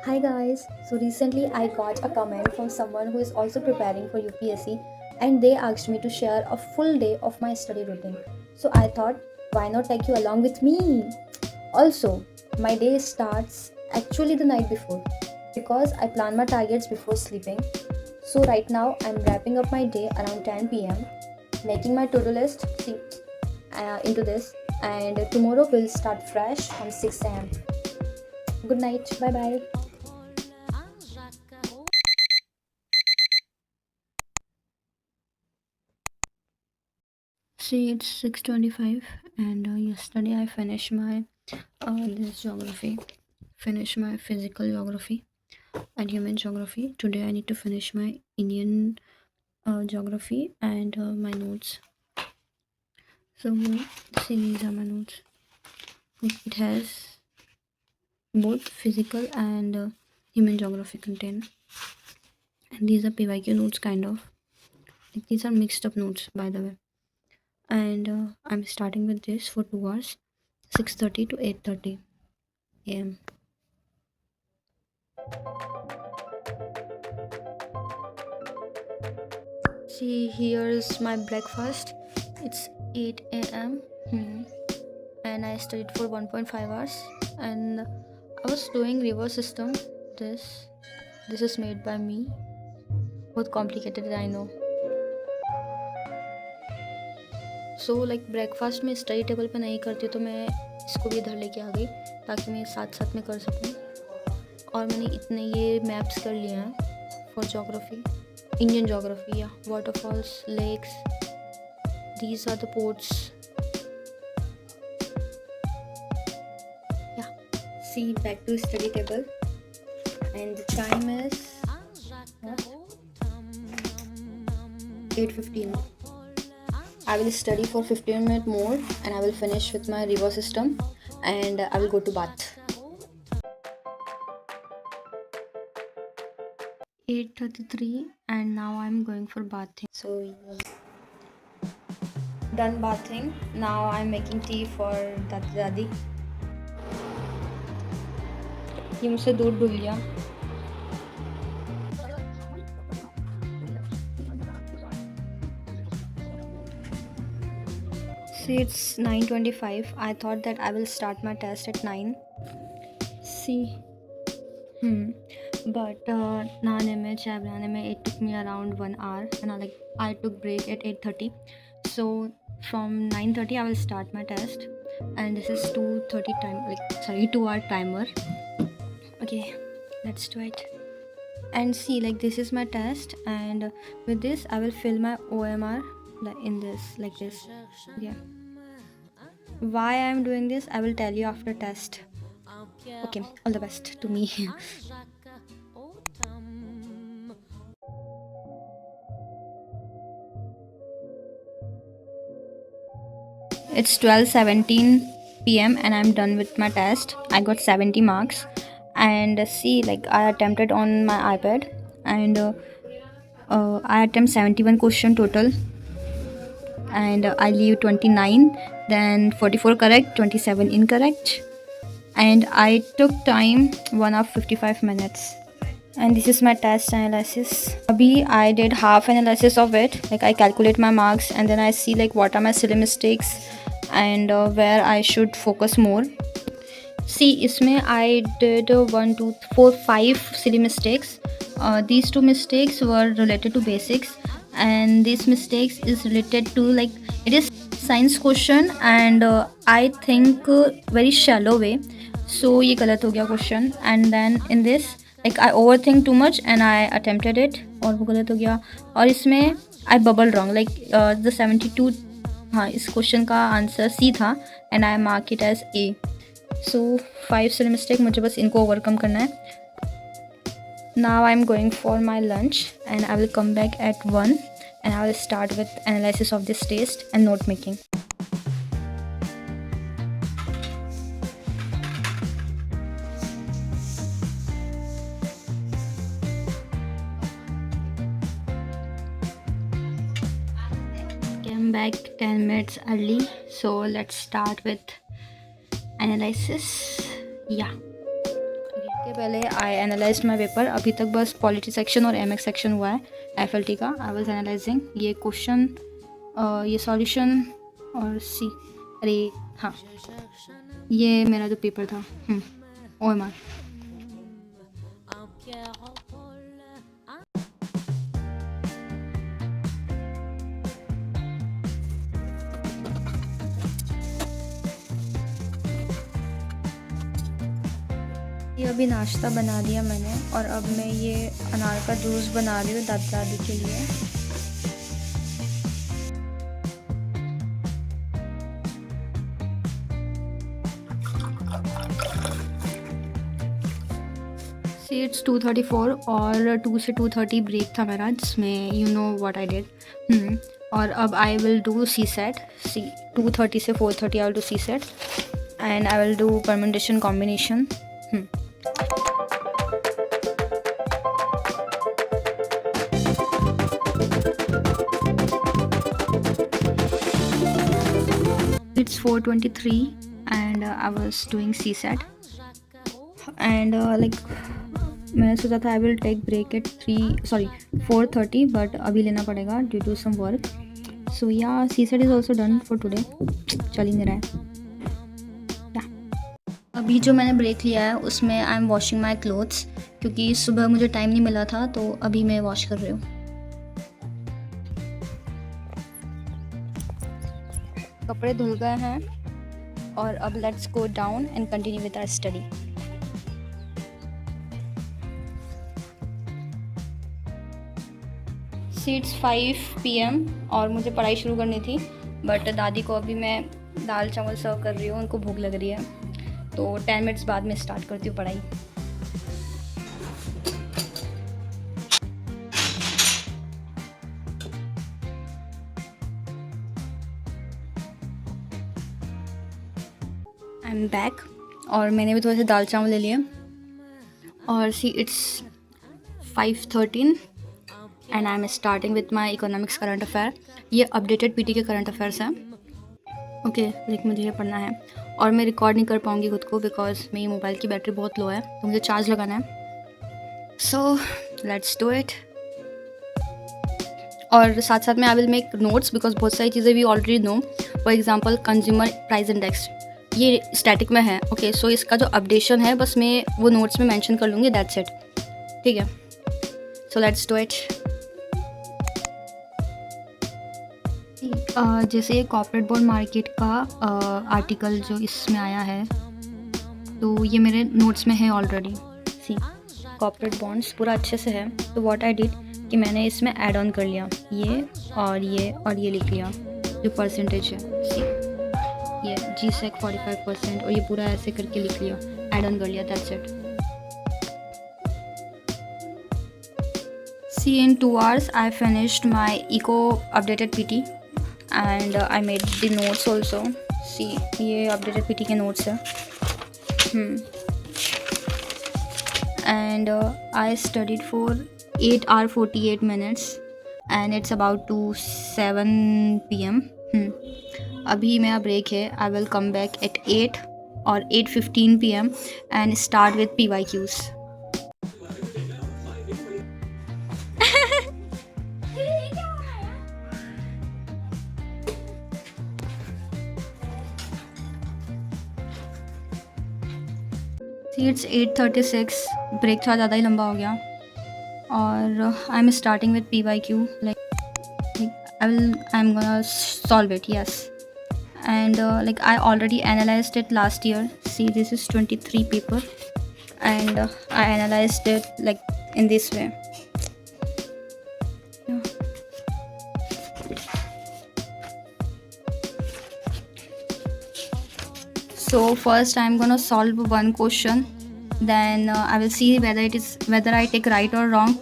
Hi guys. So recently I got a comment from someone who is also preparing for UPSC and they asked me to share a full day of my study routine. So I thought why not take you along with me? Also, my day starts actually the night before because I plan my targets before sleeping. So right now I'm wrapping up my day around 10 p.m. making my to-do list into this and tomorrow will start fresh on 6 a.m. Good night. Bye bye. See, it's 6:25, and yesterday I finished my this geography, finished my physical geography and human geography. Today I need to finish my Indian geography and my notes. So, see, these are my notes. It has both physical and human geography content, and these are PYQ notes, kind of. Like, these are mixed up notes, by the way. And I'm starting with this for 2 hours, 6:30 to 8:30 a.m. See, here's my breakfast. It's 8 a.m. And I studied for 1.5 hours. And I was doing river system. This this is made by me. बहुत complicated, I know. So like breakfast में study table पे नहीं करती तो मैं इसको भी इधर लेके आ गई ताकि मैं साथ साथ में कर सकूँ. और मैंने इतने ये मैप्स कर लिए हैं फॉर जोग्राफी, इंडियन जोग्राफी. या waterfalls, lakes, these are the ports. Yeah, see, back to study table, and the time is what? 8:15. I will study for 15 minutes more and I will finish with my river system and I will go to bath. 8:33 and now I'm going for bathing. So done bathing. Now I'm making tea for Dadi Dadi. ये मुझसे दूध डुल गया. See, it's 9:25. I thought that I will start my test at 9. See, but nane mein chai banane mein it took me around 1 hour, and I took break at 8:30. So from 9:30 I will start my test, and this is 2:30 time, like sorry, 2 hour timer. Okay, let's do it. And see, like this is my test, and with this I will fill my OMR like in this, like this. Yeah. Why I'm doing this, I will tell you after test. Okay, all the best to me. It's 12:17 p.m. and I'm done with my test. I got 70 marks. And see, like I attempted on my iPad, and I attempt 71 question total, and I leave 29, then 44 correct, 27 incorrect, and I took time 1 hour 55 minutes. And this is my test analysis. Abhi I did half analysis of it. Like I calculate my marks and then I see like what are my silly mistakes and where I should focus more. See, isme I did 1, 2, 4, 5 silly mistakes. These two mistakes were related to basics, and these mistakes is related to like it is science question, and I think very shallow way. So ये गलत हो गया question. And then in this like I overthink too much and I attempted it और वो गलत हो गया. और इसमें I bubbled wrong, like the 72, हाँ इस क्वेश्चन का आंसर सी था and I mark it as A. So 5 silly mistake, मुझे बस इनको overcome करना है. Now I'm going for my lunch and I will come back at 1 and I will start with analysis of this test and note making. I'm back 10 minutes early, so let's start with analysis. Yeah. Okay, पहले I analyse my paper. अभी तक बस polity section और MX section हुआ है FLT का. I was analysing ये question, ये सॉल्यूशन और सी, अरे हाँ, ये मेरा जो पेपर था. OMR. ये अभी नाश्ता बना दिया मैंने और अब मैं ये अनार का जूस बना रही हूँ दादा दादी के लिए. सी इट्स 2:34 और 2 से 2:30 ब्रेक था मेरा, जिसमें you know what I did. और अब I will do C set. C 2:30 से 4:30 I will do C set and I will do permutation combination. It's 4:23 and I was doing CSAT and मैंने सोचा था I will take break at 4:30 but अभी लेना पड़ेगा due to some work. So yeah CSAT is also done for today. चल ही नहीं रहा है. अभी जो मैंने ब्रेक लिया है उसमें I am washing my clothes, क्योंकि सुबह मुझे टाइम नहीं मिला था तो अभी मैं वॉश कर रही हूँ. कपड़े धुल गए हैं और अब let's go down and continue with our study. It's 5 PM और मुझे पढ़ाई शुरू करनी थी, बट दादी को अभी मैं दाल चावल सर्व कर रही हूँ, उनको भूख लग रही है, तो 10 मिनट्स बाद में स्टार्ट करती हूँ पढ़ाई. आई एम बैक और मैंने भी थोड़े से दाल चावल ले लिए. और see it's 5:13 and I am starting with my economics current affair. ये अपडेटेड PT के करंट अफेयर्स हैं. ओके, लाइक मुझे ये पढ़ना है और मैं रिकॉर्ड नहीं कर पाऊँगी खुद को बिकॉज मेरी मोबाइल की बैटरी बहुत लो है, तो मुझे चार्ज लगाना है. So let's do it. और साथ साथ में I will make notes because बहुत सारी चीज़ें we already know. For example consumer price index, ये स्टैटिक में है. ओके, सो इसका जो अपडेशन है बस मैं वो नोट्स में मेंशन कर लूँगी, दैट्स इट. ठीक है, सो लेट्स डू इट. जैसे ये कॉर्पोरेट बॉन्ड मार्केट का आर्टिकल जो इसमें आया है, तो ये मेरे नोट्स में है ऑलरेडी. सी कॉर्पोरेट बॉन्ड्स पूरा अच्छे से है. तो व्हाट आई डिड कि मैंने इसमें ऐड ऑन कर लिया, ये और ये और ये लिख लिया जो परसेंटेज है. सी ये GSEC 45% और ये पूरा ऐसे करके लिख लिया, ऐड ऑन कर लिया, that's it. See, in 2 hours I finished my eco updated PT and I made the notes also. See, ये updated PT के notes है. And I studied for 8 hours 48 minutes and it's about to 7 PM. अभी मेरा break है. I will come back at 8 or 8:15 PM and start with PYQs. It's 8:36. Break थोड़ा ज़्यादा ही लंबा हो गया और I am starting with PYQ. I am gonna solve it, yes. And I already analyzed it last year. See, this is 23 paper and I analyzed it in this way. So first I'm gonna solve one question, then I will see whether I take right or wrong,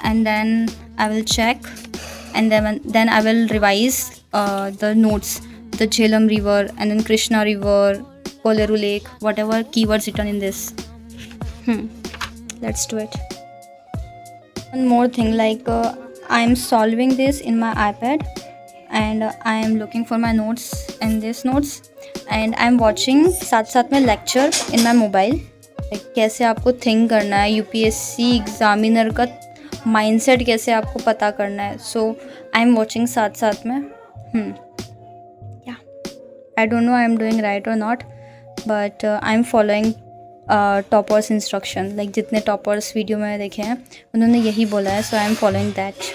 and then I will check, and then I will revise the notes, the Jhelum River and then Krishna River, Koleru Lake, whatever keywords written in this. Let's do it. One more thing, I am solving this in my iPad and I am looking for my notes in this notes and I am watching साथ साथ में lecture in my mobile. कैसे आपको think करना है, UPSC examiner का mindset कैसे आपको पता करना है. सो आई एम वॉचिंग साथ साथ में. या I don't know I am doing right और not, but I am following toppers instruction. Like जितने टॉपर्स वीडियो में देखे हैं उन्होंने यही बोला है, so I am following that.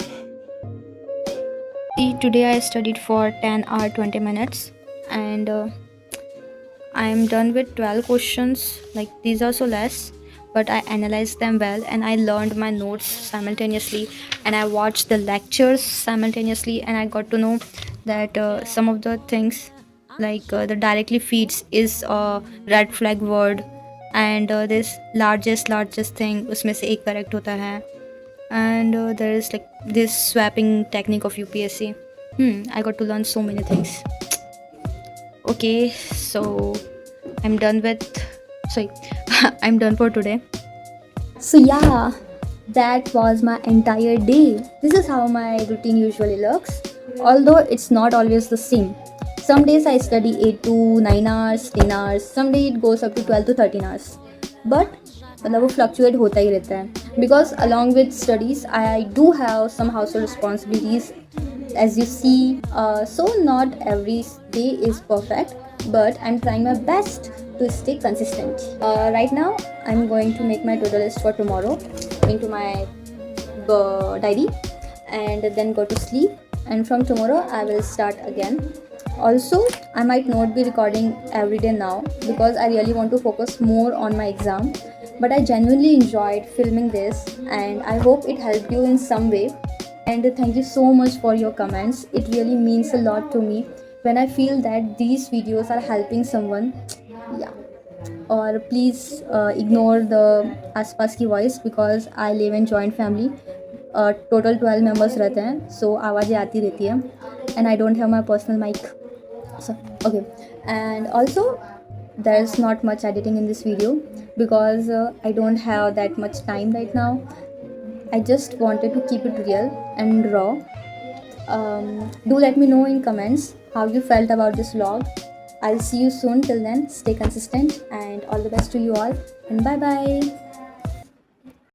Today I studied for 10 hours 20 minutes, and I am done with 12 questions. Like these are so less, but I analyzed them well, and I learned my notes simultaneously, and I watched the lectures simultaneously, and I got to know that some of the things, like the directly feeds is a red flag word, and this largest thing उसमें से एक correct होता है. And there is like this swapping technique of UPSC. I got to learn so many things. Okay, so I'm done I'm done for today. So yeah, that was my entire day. This is how my routine usually looks, although it's not always the same. Some days I study 8 to 9 hours, 10 hours, some day it goes up to 12 to 13 hours. But मतलब वो fluctuate होता ही रहता है, because along with studies I do have some household responsibilities as you see. So not every day is perfect, but I'm trying my best to stay consistent. Right now, I'm going to make my to-do list for tomorrow into my diary, and then go to sleep. And from tomorrow, I will start again. Also, I might not be recording every day now because I really want to focus more on my exam. But I genuinely enjoyed filming this, and I hope it helped you in some way. And thank you so much for your comments. It really means a lot to me when I feel that these videos are helping someone. Yeah. Or please ignore the आसपास की voice because I live in joint family. Total 12 members रहते हैं, so आवाज़ें आती रहती हैं, and I don't have my personal mic. So okay, and also there's not much editing in this video because I don't have that much time right now. I just wanted to keep it real and raw. Do let me know in comments how you felt about this vlog. I'll see you soon. Till then, stay consistent and all the best to you all, and bye bye.